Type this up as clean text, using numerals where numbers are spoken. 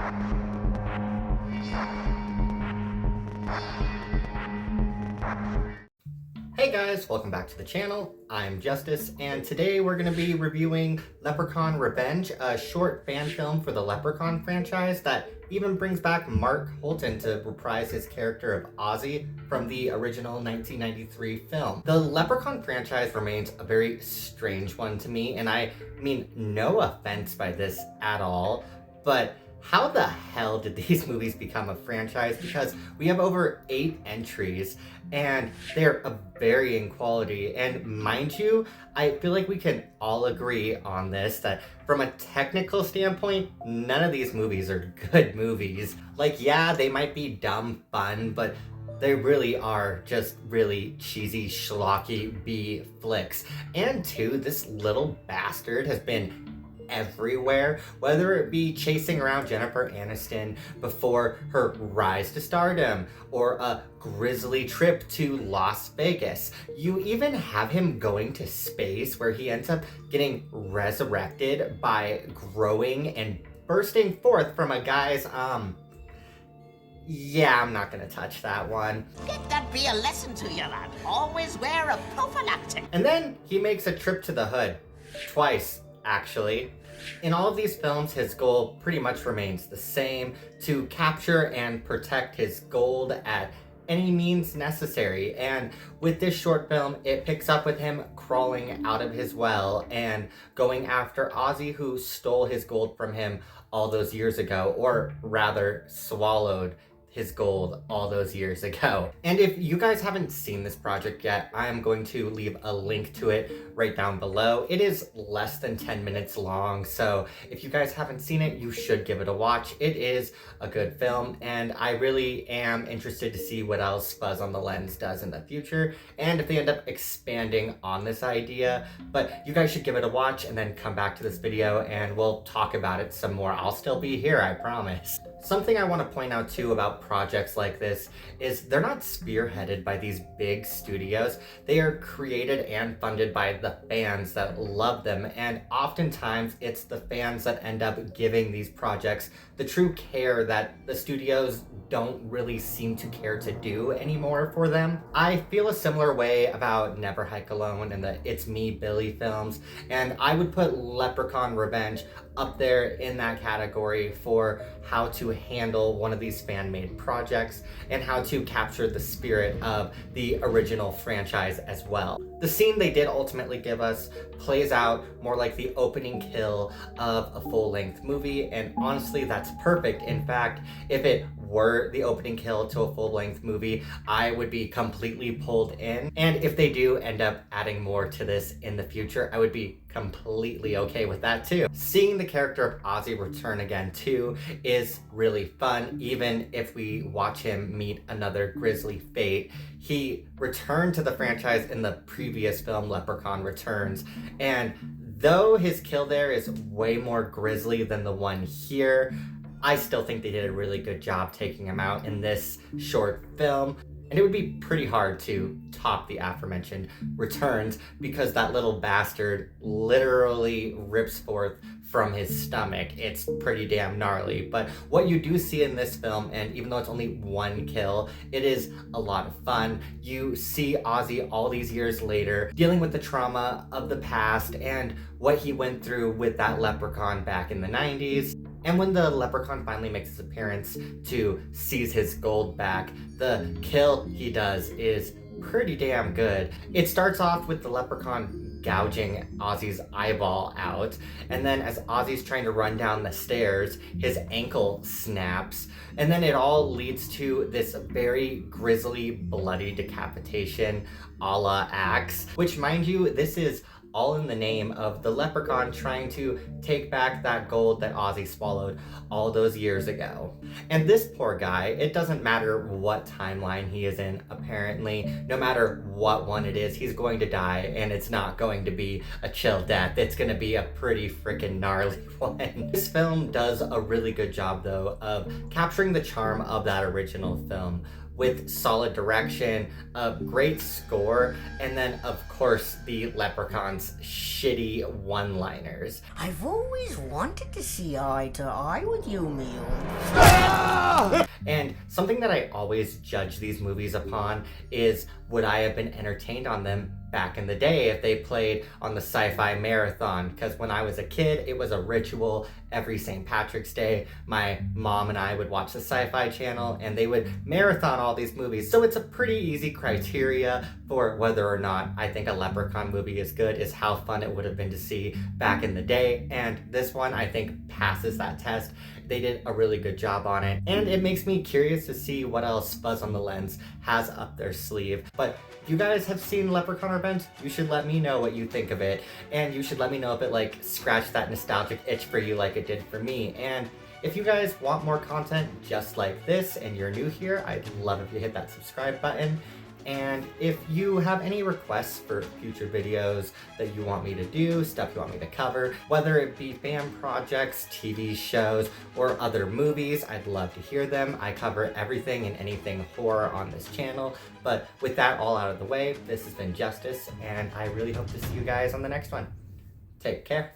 Hey guys, welcome back to the channel. I'm Justice, and today we're going to be reviewing Leprechaun Revenge, a short fan film for the Leprechaun franchise that even brings back Mark Holton to reprise his character of Ozzie from the original 1993 film. The Leprechaun franchise remains a very strange one to me, and I mean no offense by this at all, but how the hell did these movies become a franchise? Because we have over 8 entries and they're of varying quality. And mind you, I feel like we can all agree on this, that from a technical standpoint, none of these movies are good movies. Like, yeah, they might be dumb fun, but they really are just really cheesy, schlocky B flicks. And two, this little bastard has been everywhere, whether it be chasing around Jennifer Aniston before her rise to stardom, or a grisly trip to Las Vegas. You even have him going to space, where he ends up getting resurrected by growing and bursting forth from a guy's, yeah, I'm not gonna touch that one. Let that be a lesson to you, lad. Always wear a prophylactic. And then he makes a trip to the hood. Twice, actually. In all of these films, his goal pretty much remains the same: to capture and protect his gold at any means necessary. And with this short film, it picks up with him crawling out of his well and going after Ozzie, who stole his gold from him all those years ago, or rather swallowed his gold all those years ago. And if you guys haven't seen this project yet, I am going to leave a link to it right down below. It is less than 10 minutes long, so if you guys haven't seen it, you should give it a watch. It is a good film, and I really am interested to see what else Fuzz on the Lens does in the future, and if they end up expanding on this idea. But you guys should give it a watch and then come back to this video and we'll talk about it some more. I'll still be here, I promise. Something I want to point out too about projects like this is they're not spearheaded by these big studios. They are created and funded by the fans that love them, and oftentimes it's the fans that end up giving these projects the true care that the studios don't really seem to care to do anymore for them. I feel a similar way about Never Hike Alone and the It's Me Billy films, and I would put Leprechaun Revenge up there in that category for how to handle one of these fan-made projects and how to capture the spirit of the original franchise as well. The scene they did ultimately give us plays out more like the opening kill of a full-length movie, and honestly, that's perfect. In fact, if it were the opening kill to a full-length movie, I would be completely pulled in. And if they do end up adding more to this in the future, I would be completely okay with that too. Seeing the character of Ozzie return again too is really fun, even if we watch him meet another grisly fate. He returned to the franchise in the previous film, Leprechaun Returns, and though his kill there is way more grisly than the one here, I still think they did a really good job taking him out in this short film. And it would be pretty hard to top the aforementioned Returns, because that little bastard literally rips forth from his stomach. It's pretty damn gnarly. But what you do see in this film, and even though it's only one kill, it is a lot of fun. You see Ozzie all these years later dealing with the trauma of the past and what he went through with that leprechaun back in the 90s. And when the leprechaun finally makes his appearance to seize his gold back, the kill he does is pretty damn good. It starts off with the leprechaun gouging Ozzie's eyeball out, and then as Ozzie's trying to run down the stairs, his ankle snaps, and then it all leads to this very grisly, bloody decapitation a la Axe, which, mind you, this is all in the name of the leprechaun trying to take back that gold that Ozzie swallowed all those years ago. And this poor guy, it doesn't matter what timeline he is in, apparently, no matter what one it is, he's going to die, and it's not going to be a chill death. It's going to be a pretty freaking gnarly one. This film does a really good job, though, of capturing the charm of that original film with solid direction, a great score, and then of course the Leprechaun's shitty one-liners. I've always wanted to see eye to eye with you, me old. And something that I always judge these movies upon is, would I have been entertained on them back in the day if they played on the Sci-Fi Marathon? Because when I was a kid, it was a ritual. Every St. Patrick's Day, my mom and I would watch the Sci-Fi Channel and they would marathon all these movies. So it's a pretty easy criteria for whether or not I think a Leprechaun movie is good, is how fun it would have been to see back in the day. And this one, I think, passes that test. They did a really good job on it, and it makes me curious to see what else Buzz on the Lens has up their sleeve. But if you guys have seen Leprechaun Revenge, you should let me know what you think of it, and you should let me know if it like scratched that nostalgic itch for you like it did for me. And if you guys want more content just like this and you're new here, I'd love if you hit that subscribe button. And if you have any requests for future videos that you want me to do, stuff you want me to cover, whether it be fan projects, TV shows, or other movies, I'd love to hear them. I cover everything and anything horror on this channel. But with that all out of the way, this has been Justice, and I really hope to see you guys on the next one. Take care.